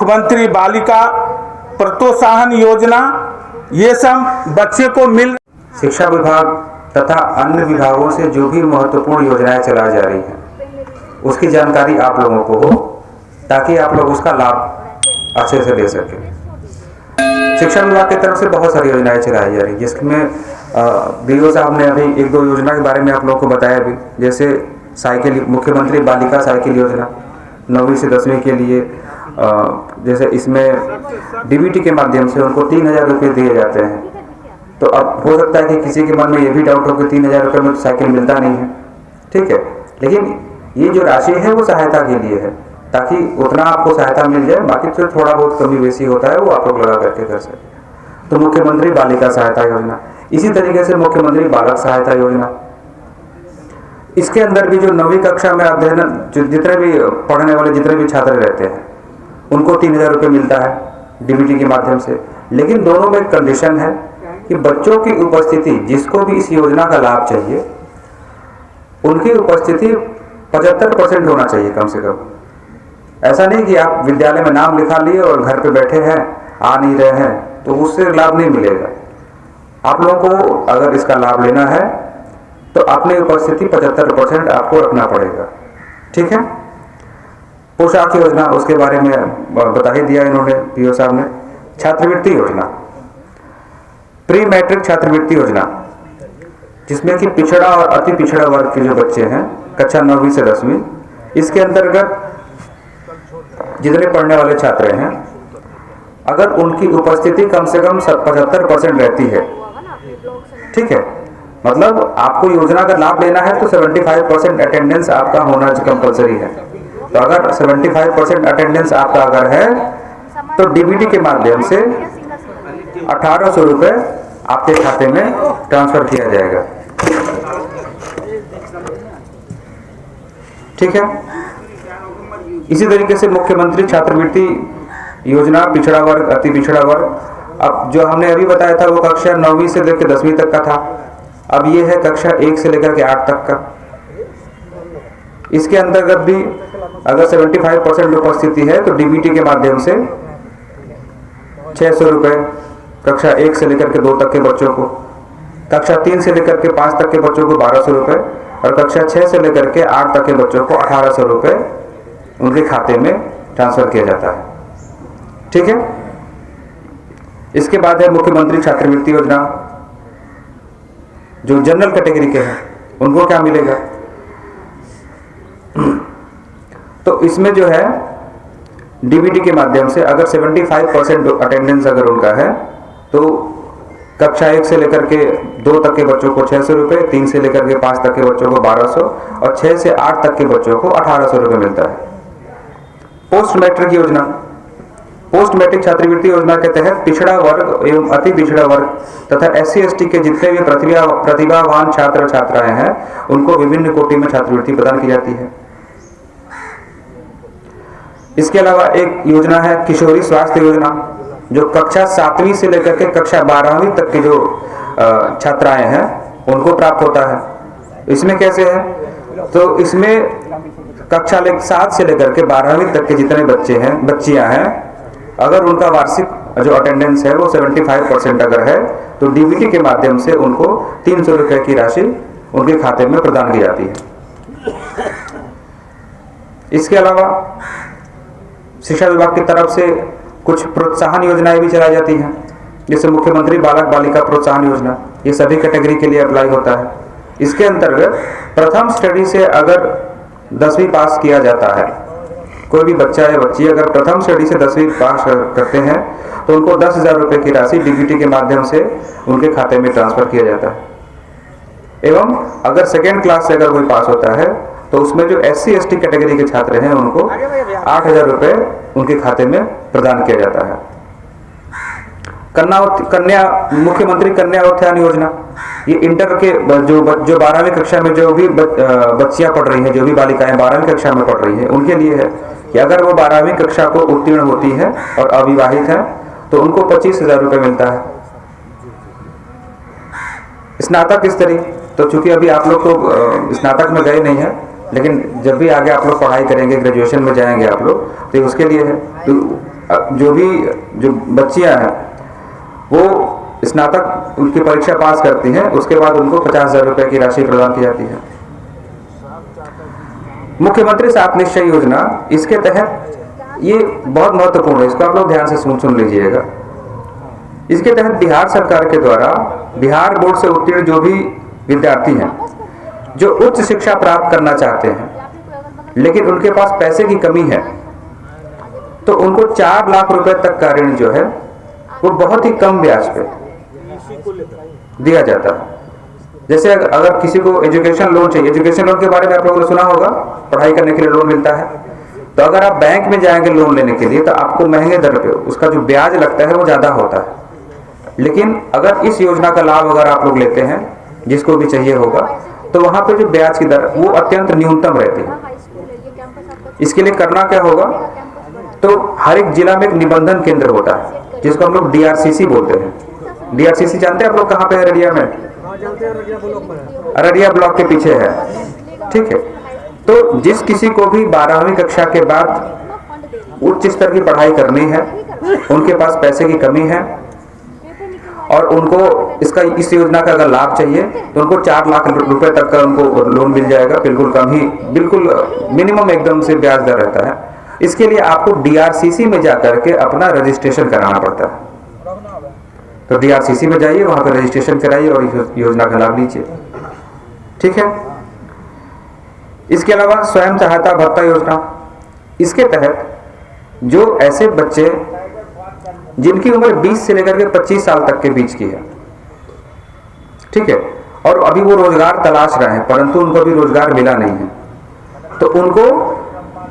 मुख्यमंत्री बालिका प्रोत्साहन योजना, ये सब बच्चे को मिल। शिक्षा विभाग तथा अन्य विभागों से जो भी महत्वपूर्ण योजनाएं चलाई जा रही हैं उसकी जानकारी आप लोगों को हो, ताकि आप लोग उसका लाभ अच्छे से ले सकें। शिक्षा विभाग की तरफ से बहुत सारी योजनाएं चलाई जा रही है, जिसमें बीओ साहब ने अभी एक दो योजना के बारे में आप लोगों को बताया भी, जैसे साइकिल, मुख्यमंत्री बालिका साइकिल योजना 9वीं से 10वीं के लिए। जैसे इसमें डीबीटी के माध्यम से उनको 3000 रुपये दिए जाते हैं। तो अब हो सकता है कि किसी के मन में ये भी डाउट हो कि 3000 रुपये में तो साइकिल मिलता नहीं है, ठीक है, लेकिन ये जो राशि है वो सहायता के लिए है, ताकि उतना आपको सहायता मिल जाए, बाकी तो थोड़ा बहुत कमी बेसी होता है वो आप लोग लगा करके कर सकते। तो मुख्यमंत्री बालिका सहायता योजना, इसी तरीके से मुख्यमंत्री बालक सहायता योजना, इसके अंदर भी जो 9वीं कक्षा में अध्ययन जितने भी पढ़ने वाले जितने भी छात्र रहते हैं उनको 3000 रुपये मिलता है डीबीटी के माध्यम से। लेकिन दोनों में कंडीशन है कि बच्चों की उपस्थिति, जिसको भी इस योजना का लाभ चाहिए उनकी उपस्थिति 75% होना चाहिए कम से कम। ऐसा नहीं कि आप विद्यालय में नाम लिखा लिए और घर पे बैठे हैं, आ नहीं रहे हैं, तो उससे लाभ नहीं मिलेगा। आप लोगों को अगर इसका लाभ लेना है तो अपनी उपस्थिति 75% आपको रखना पड़ेगा, ठीक है। पोशाक योजना, उसके बारे में बता ही दिया इन्होंने, पीओ साहब ने। छात्रवृत्ति योजना, प्री मैट्रिक छात्रवृत्ति योजना, जिसमें कि पिछड़ा और अति पिछड़ा वर्ग के जो बच्चे हैं कक्षा 9वीं से 10वीं, इसके अंतर्गत जितने पढ़ने वाले छात्र हैं अगर उनकी उपस्थिति कम से कम 75% रहती है, ठीक है, मतलब आपको योजना का लाभ लेना है तो 75% अटेंडेंस आपका होना कंपलसरी है। तो अगर 75% अटेंडेंस आपका अगर है तो डीबीटी के माध्यम से 1800 रुपये आपके खाते में ट्रांसफर किया जाएगा, ठीक है। इसी तरीके से मुख्यमंत्री छात्रवृत्ति योजना, पिछड़ा वर्ग, अति पिछड़ा वर्ग, अब जो हमने अभी बताया था वो कक्षा 9वीं से लेकर 10वीं तक का था, अब ये है कक्षा 1 से लेकर के 8 तक का। इसके अंतर्गत भी अगर 75% उपस्थिति है तो डीबीटी के माध्यम से 600 रुपये कक्षा 1 से लेकर के 2 तक के बच्चों को, कक्षा 3 से लेकर के 5 तक के बच्चों को 1200 रुपये और कक्षा 6 से लेकर के 8 तक के बच्चों को 1800 रुपये उनके खाते में ट्रांसफर किया जाता है, ठीक है। इसके बाद है मुख्यमंत्री छात्रवृत्ति योजना, जो जनरल कैटेगरी के हैं उनको क्या मिलेगा। तो इसमें जो है डीबीटी के माध्यम से अगर 75% अटेंडेंस अगर उनका है तो कक्षा 1 से लेकर के 2 तक के बच्चों को 600 रुपये, 3 से लेकर के 5 तक के बच्चों को 1200 और 6 से 8 तक के बच्चों को 1800 रुपये मिलता है। पोस्ट मैट्रिक योजना, पोस्ट मैट्रिक छात्रवृत्ति योजना के तहत पिछड़ा वर्ग एवं अति पिछड़ा वर्ग तथा SC/ST के जितने भी प्रतिभावान छात्र छात्राएं हैं उनको विभिन्न कोटि में छात्रवृत्ति प्रदान की जाती है। इसके अलावा एक योजना है किशोरी स्वास्थ्य योजना, जो कक्षा 7वीं से लेकर के कक्षा 12वीं तक के जो छात्राएं हैं उनको प्राप्त होता है। इसमें कैसे है, तो इसमें कक्षा 7 से लेकर के 12वीं तक के जितने बच्चे हैं, बच्चियां हैं, अगर उनका वार्षिक जो अटेंडेंस है वो 75% अगर है तो डीबीटी के माध्यम से उनको 300 रुपये की राशि उनके खाते में प्रदान की जाती है। इसके अलावा शिक्षा विभाग की तरफ से कुछ प्रोत्साहन योजनाएं भी चलाई जाती हैं, जैसे मुख्यमंत्री बालक बालिका प्रोत्साहन योजना, ये सभी कैटेगरी के लिए अप्लाई होता है। इसके अंतर्गत प्रथम स्टडी से अगर 10वीं पास किया जाता है, कोई भी बच्चा या बच्ची अगर प्रथम श्रेणी से 10वीं पास करते हैं तो उनको 10,000 रुपये की राशि डीबीटी के माध्यम से उनके खाते में ट्रांसफर किया जाता है। एवं अगर सेकेंड क्लास से अगर कोई पास होता है तो उसमें जो SC/ST कैटेगरी के छात्र हैं उनको 8,000 रुपये उनके खाते में प्रदान किया जाता है। कन्या मुख्यमंत्री कन्या उत्थान योजना, ये इंटर के जो 12वीं कक्षा में जो भी बच्चियां पढ़ रही हैं, जो भी बालिकाएं 12वीं कक्षा में पढ़ रही हैं उनके लिए है कि अगर वो 12वीं कक्षा को उत्तीर्ण होती है और अविवाहित है तो उनको 25,000 रुपये मिलता है। स्नातक स्तरीय, तो चूंकि अभी आप लोग तो स्नातक में गए नहीं हैं, लेकिन जब भी आगे आप लोग पढ़ाई करेंगे, ग्रेजुएशन में जाएंगे आप लोग, तो उसके लिए है। तो जो बच्चियां हैं वो स्नातक की परीक्षा पास करती हैं, उसके बाद उनको 50,000 रुपये की राशि प्रदान की जाती है। मुख्यमंत्री सात निश्चय योजना, इसके तहत ये बहुत महत्वपूर्ण है, इसको आप लोग ध्यान से सुन लीजिएगा। इसके तहत बिहार सरकार के द्वारा बिहार बोर्ड से उत्तीर्ण जो भी विद्यार्थी हैं जो उच्च शिक्षा प्राप्त करना चाहते हैं लेकिन उनके पास पैसे की कमी है, तो उनको 4 लाख रुपए तक का ऋण जो है वो बहुत ही कम ब्याज पे दिया जाता है। जैसे अगर किसी को एजुकेशन लोन चाहिए, एजुकेशन लोन के बारे में आप लोगों ने सुना होगा, पढ़ाई करने के लिए लोन मिलता है, तो अगर आप बैंक में जाएंगे लोन लेने के लिए तो आपको महंगे दर पे उसका जो ब्याज लगता है वो ज़्यादा होता है। लेकिन अगर इस योजना का लाभ अगर आप लोग लेते हैं, जिसको भी चाहिए होगा, तो वहाँ पे जो ब्याज की दर वो अत्यंत न्यूनतम रहती है। इसके लिए करना क्या होगा, तो हर एक जिला में एक निबंधन केंद्र होता है जिसको हम लोग DRCC बोलते हैं। DRCC जानते हैं आप लोग कहाँ पे है? अररिया में, अररिया ब्लॉक के पीछे है, ठीक है। तो जिस किसी को भी 12वीं कक्षा के बाद उच्च स्तर की पढ़ाई करनी है, उनके पास पैसे की कमी है और उनको इस योजना का अगर लाभ चाहिए तो उनको 4 लाख रुपए तक का उनको लोन मिल जाएगा, बिल्कुल कम ही, बिल्कुल मिनिमम एकदम से ब्याज दर रहता है। इसके लिए आपको DRCC में जाकर के अपना रजिस्ट्रेशन कराना पड़ता है। तो DRCC में जाइए, वहां पर रजिस्ट्रेशन कराइए और इस योजना का लाभ लीजिए, ठीक है। इसके अलावा स्वयं सहायता भत्ता योजना, इसके तहत जो ऐसे बच्चे जिनकी उम्र 20 से लेकर के 25 साल तक के बीच की है, ठीक है, और अभी वो रोजगार तलाश रहे हैं परंतु उनको अभी रोजगार मिला नहीं है, तो उनको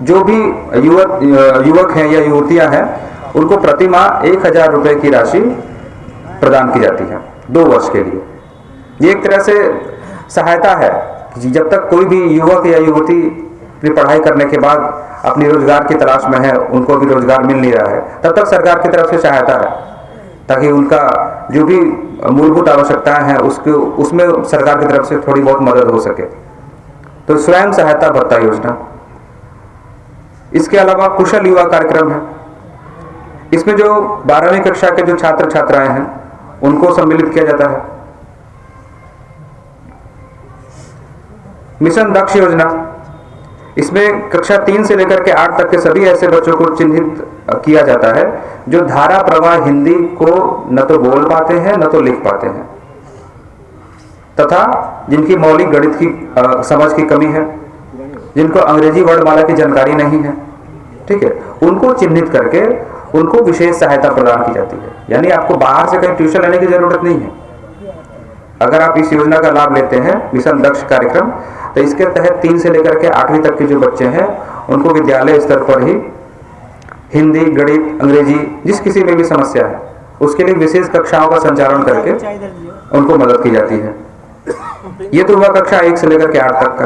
जो भी युवक हैं या युवतियां हैं उनको प्रति माह 1,000 रुपए की राशि प्रदान की जाती है 2 वर्ष के लिए। ये एक तरह से सहायता है कि जब तक कोई भी युवक या युवती अपनी पढ़ाई करने के बाद अपनी रोजगार की तलाश में है, उनको भी रोजगार मिल नहीं रहा है, तब तक सरकार की तरफ से सहायता है ताकि उनका जो भी मूलभूत आवश्यकताएं हैं उसमें सरकार की तरफ से थोड़ी बहुत मदद हो सके। तो स्वयं सहायता भत्ता योजना। इसके अलावा कुशल युवा कार्यक्रम है, इसमें जो 12वीं कक्षा के जो छात्र छात्राएं हैं उनको सम्मिलित किया जाता है। मिशन दक्ष योजना, इसमें कक्षा 3 से लेकर के 8 तक के सभी ऐसे बच्चों को चिन्हित किया जाता है जो धारा प्रवाह हिंदी को न तो बोल पाते हैं न तो लिख पाते हैं तथा जिनकी मौलिक गणित की समझ की कमी है, जिनको अंग्रेजी वर्णमाला की जानकारी नहीं है, ठीक है, उनको चिन्हित करके उनको विशेष सहायता प्रदान की जाती है। यानी आपको बाहर से कहीं ट्यूशन लेने की जरूरत नहीं है। अगर आप इस योजना का लाभ लेते हैं, मिशन दक्ष कार्यक्रम, तो इसके तहत 3 से लेकर के 8वीं तक के जो बच्चे हैं उनको विद्यालय स्तर पर ही हिंदी, गणित, अंग्रेजी जिस किसी में भी समस्या है उसके लिए विशेष कक्षाओं का संचालन करके उनको मदद की जाती है। ये तो हुआ कक्षा 1 से लेकर के 8 तक का,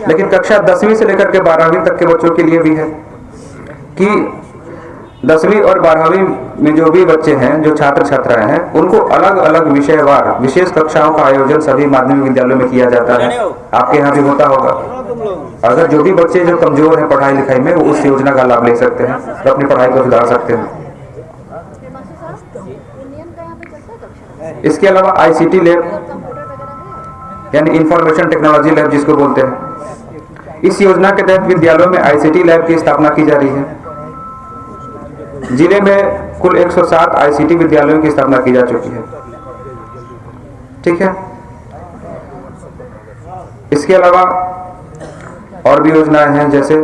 लेकिन कक्षा 10वीं से लेकर के 12वीं तक के बच्चों के लिए भी है कि 10वीं और 12वीं में जो भी बच्चे हैं, जो छात्र छात्राएं हैं, उनको अलग अलग विषयवार विशेष कक्षाओं का आयोजन सभी माध्यमिक विद्यालयों में किया जाता है। आपके यहाँ भी होता होगा। अगर जो भी बच्चे जो कमजोर हैं पढ़ाई लिखाई में, वो उस योजना का लाभ ले सकते हैं और अपनी पढ़ाई को सुधार सकते हैं। इसके अलावा ICT लैब यानी इंफॉर्मेशन टेक्नोलॉजी लैब जिसको बोलते हैं, इस योजना के तहत विद्यालयों में ICT लैब की स्थापना की जा रही है। जिले में कुल 107 ICT विद्यालयों की स्थापना की जा चुकी है, ठीक है। इसके अलावा और भी योजनाएं हैं, जैसे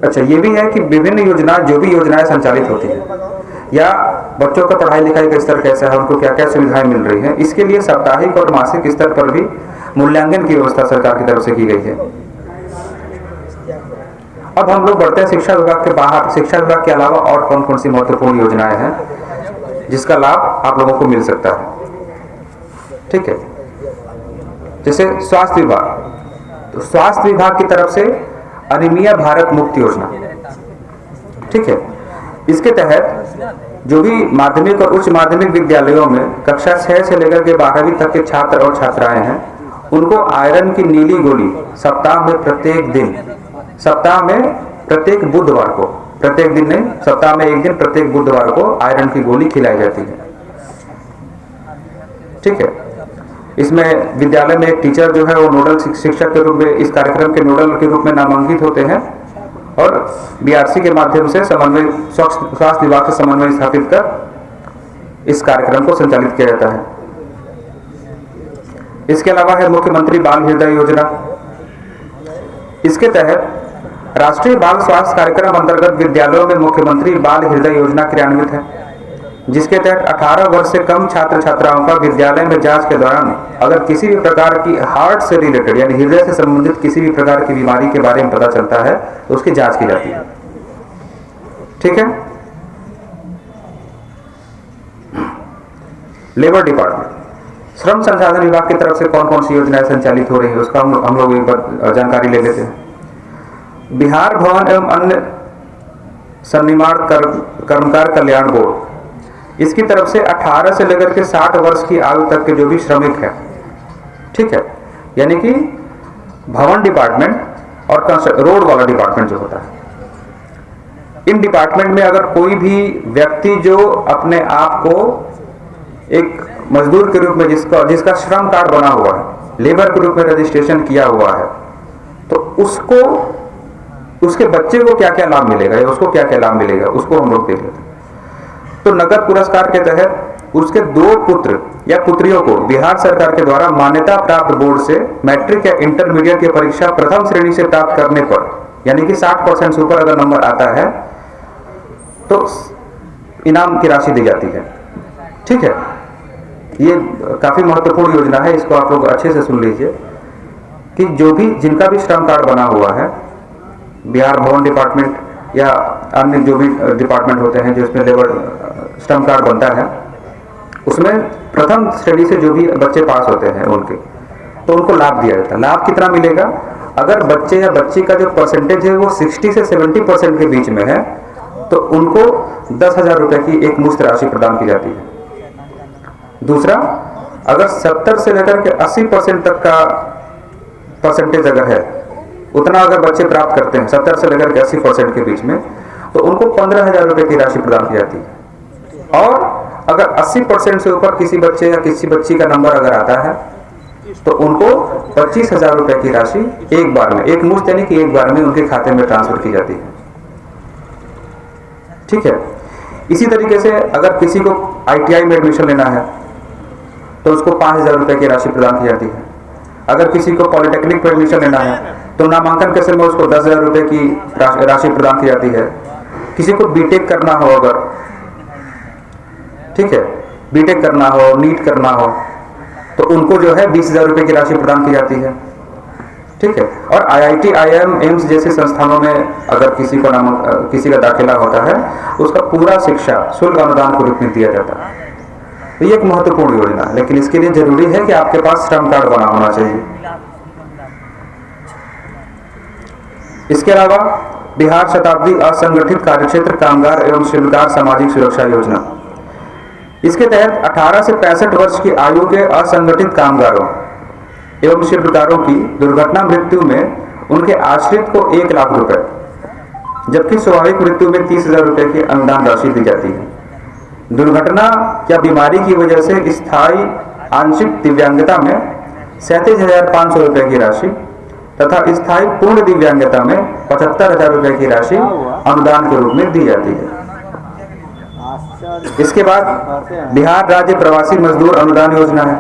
अच्छा ये भी है कि विभिन्न योजना जो भी योजनाएं संचालित होती है या बच्चों का पढ़ाई लिखाई का स्तर कैसा है, उनको क्या क्या सुविधाएं मिल रही हैं, इसके लिए साप्ताहिक और मासिक स्तर पर भी मूल्यांकन की व्यवस्था सरकार की तरफ से की गई है। अब हम लोग बढ़ते हैं शिक्षा विभाग के बाहर। शिक्षा विभाग के अलावा और कौन कौन सी महत्वपूर्ण योजनाएं हैं जिसका लाभ आप लोगों को मिल सकता है, ठीक है। जैसे स्वास्थ्य विभाग, तो स्वास्थ्य विभाग की तरफ से अनीमिया भारत मुक्त योजना, ठीक है। इसके तहत जो भी माध्यमिक और उच्च माध्यमिक विद्यालयों में कक्षा 6 से लेकर के 12वीं तक के छात्र और छात्राएं हैं, उनको आयरन की नीली गोली सप्ताह में प्रत्येक दिन, सप्ताह में प्रत्येक बुधवार को, प्रत्येक दिन नहीं, सप्ताह में एक दिन, प्रत्येक बुधवार को आयरन की गोली खिलाई जाती है। ठीक है। इसमें विद्यालय में एक टीचर जो है वो नोडल शिक्षक के रूप में, इस कार्यक्रम के नोडल के रूप में नामांकित होते हैं और बीआरसी के माध्यम से समन्वय, स्वास्थ्य विभाग से समन्वय स्थापित कर इस कार्यक्रम को संचालित किया जाता है। इसके अलावा है मुख्यमंत्री बाल हृदय योजना। इसके तहत राष्ट्रीय बाल स्वास्थ्य कार्यक्रम अंतर्गत विद्यालयों में मुख्यमंत्री बाल हृदय योजना क्रियान्वित है, जिसके तहत 18 वर्ष से कम छात्र छात्राओं का विद्यालय में जांच के दौरान अगर किसी भी प्रकार की हार्ट से रिलेटेड यानी हृदय से संबंधित किसी भी प्रकार की बीमारी के बारे में पता चलता है तो उसकी जांच की जाती है। ठीक है। लेबर डिपार्टमेंट, श्रम संसाधन विभाग की तरफ से कौन कौन सी योजनाएं संचालित हो रही है उसका हम लोग एक बार जानकारी ले लेते हैं। बिहार भवन एवं अन्य सन्निर्माण कर्मकार कल्याण बोर्ड, इसकी तरफ से 18 से लेकर के 60 वर्ष की आयु तक के जो भी श्रमिक है, ठीक है, यानी कि भवन डिपार्टमेंट और रोड वाला डिपार्टमेंट जो होता है, इन डिपार्टमेंट में अगर कोई भी व्यक्ति जो अपने आप को एक मजदूर के रूप में जिसका श्रम कार्ड बना हुआ है, लेबर के रूप में रजिस्ट्रेशन किया हुआ है, तो उसको, उसके बच्चे को क्या क्या लाभ मिलेगा या उसको क्या क्या लाभ मिलेगा उसको हम लोग देख लेते हैं। तो नगद पुरस्कार के तहत उसके 2 पुत्र या पुत्रियों को बिहार सरकार के द्वारा मान्यता प्राप्त बोर्ड से मैट्रिक या इंटरमीडिएट की परीक्षा प्रथम श्रेणी से प्राप्त करने पर, यानी कि 60% से ऊपर अगर नंबर आता है तो इनाम की राशि दी जाती है। ठीक है। ये काफी महत्वपूर्ण योजना है, इसको आप लोग अच्छे से सुन लीजिए कि जो भी जिनका भी श्रम कार्ड बना हुआ है, बिहार भवन डिपार्टमेंट या अन्य जो भी डिपार्टमेंट होते हैं जिसमें लेबर श्रम कार्ड बनता है, उसमें प्रथम श्रेणी से जो भी बच्चे पास होते हैं उनके, तो उनको लाभ दिया जाता है। लाभ कितना मिलेगा? अगर बच्चे या बच्ची का जो परसेंटेज है वो 60 से 70% के बीच में है तो उनको 10,000 रुपए की एक मुश्त राशि प्रदान की जाती है। दूसरा, अगर 70 से लेकर के 80% तक का परसेंटेज अगर है, उतना अगर बच्चे प्राप्त करते हैं 70 से लेकर के 80% के बीच में, तो उनको 15,000 रुपए की राशि प्रदान की जाती है। और अगर 80% से ऊपर किसी बच्चे या किसी बच्ची का नंबर अगर आता है तो उनको 25,000 रुपए की राशि एक बार में, एक मुश्त यानी कि एक बार में उनके खाते में ट्रांसफर की जाती है। ठीक है। इसी तरीके से अगर किसी को ITI में एडमिशन लेना है तो उसको 5,000 रुपए की राशि प्रदान की जाती है। अगर किसी को पॉलिटेक्निक में एडमिशन लेना है तो नामांकन के समय उसको 10,000 रुपए की राशि प्रदान की जाती है। किसी को बीटेक करना हो अगर, ठीक है, बीटेक करना हो, नीट करना हो, तो उनको जो है 20,000 रुपए की राशि प्रदान की जाती है। ठीक है। और IIT, IIM, एम्स जैसे संस्थानों में अगर किसी का दाखिला होता है उसका पूरा शिक्षा शुल्क अनुदान के रूप में दिया जाता है। तो ये एक महत्वपूर्ण योजना है, लेकिन इसके लिए जरूरी है कि आपके पास श्रम कार्ड बना होना चाहिए। इसके अलावा बिहार शताब्दी असंगठित कार्यक्षेत्र कामगार एवं शिल्पकार सामाजिक सुरक्षा योजना, इसके तहत 18 से 65 वर्ष की आयु के असंगठित कामगारों एवं शिल्पकारों की दुर्घटना मृत्यु में उनके आश्रित को 1 लाख रुपए, जबकि स्वाभाविक मृत्यु में 30,000 रुपए की अनुदान राशि दी जाती है। दुर्घटना या बीमारी की वजह से स्थायी आंशिक दिव्यांगता में 37,500 रुपए की राशि तथा स्थायी पूर्ण दिव्यांगता में 75,000 रुपए की राशि अनुदान के रूप में दी जाती है। इसके बाद बिहार राज्य प्रवासी मजदूर अनुदान योजना है।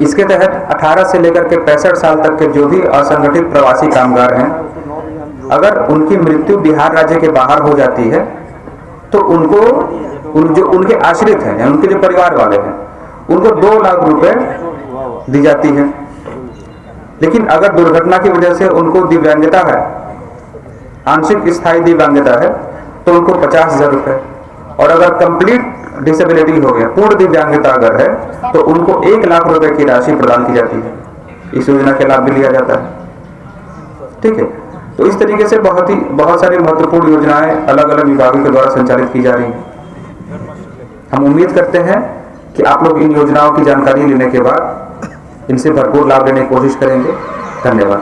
इसके तहत 18 से लेकर के 65 साल तक के जो भी असंगठित प्रवासी कामगार हैं, अगर उनकी मृत्यु बिहार राज्य के बाहर हो जाती है तो उनको जो उनके आश्रित हैं, उनके जो परिवार वाले हैं, उनको 2 लाख रुपए दी जाती है। लेकिन अगर दुर्घटना की वजह से उनको दिव्यांगता है, आंशिक स्थायी दिव्यांगता है, तो उनको 50,000 रुपए, और अगर कंप्लीट डिसेबिलिटी हो गया, पूर्ण दिव्यांगता अगर है, तो उनको 1 लाख रुपए की राशि प्रदान की जाती है। इस योजना के लाभ भी लिया जाता है। ठीक है। तो इस तरीके से बहुत सारी महत्वपूर्ण योजनाएं अलग अलग विभागों के द्वारा संचालित की जा रही हैं। हम उम्मीद करते हैं कि आप लोग इन योजनाओं की जानकारी लेने के बाद इनसे भरपूर लाभ लेने की कोशिश करेंगे। धन्यवाद।